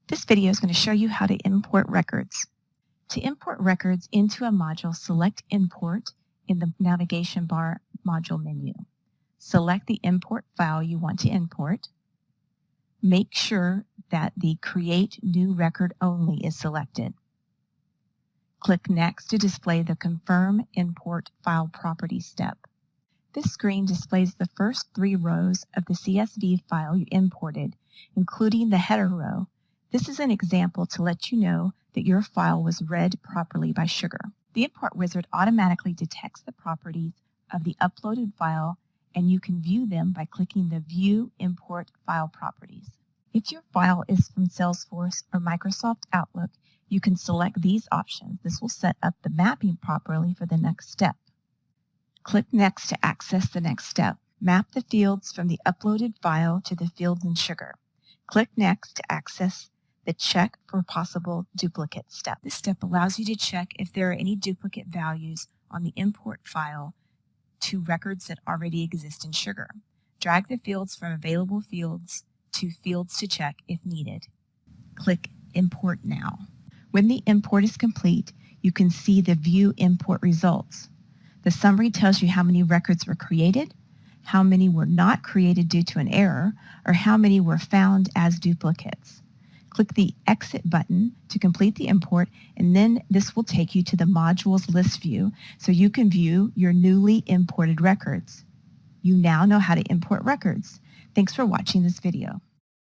This video is going to show you how to import records. To import records into a module, select Import in the navigation bar module menu. Select the import file you want to import. Make sure that the Create New Record Only is selected. Click Next to display the Confirm Import File Properties step. This screen displays the first 3 rows of the CSV file you imported, including the header row. This is an example to let you know that your file was read properly by Sugar. The Import Wizard automatically detects the properties of the uploaded file, and you can view them by clicking the View Import File Properties. If your file is from Salesforce or Microsoft Outlook, you can select these options. This will set up the mapping properly for the next step. Click Next to access the next step. Map the fields from the uploaded file to the fields in Sugar. Click Next to access the Check for Possible Duplicate step. This step allows you to check if there are any duplicate values on the import file to records that already exist in Sugar. Drag the fields from Available Fields to Fields to Check if needed. Click Import Now. When the import is complete, you can see the View Import Results. The summary tells you how many records were created, how many were not created due to an error, or how many were found as duplicates. Click the Exit button to complete the import, and then this will take you to the modules list view so you can view your newly imported records. You now know how to import records. Thanks for watching this video.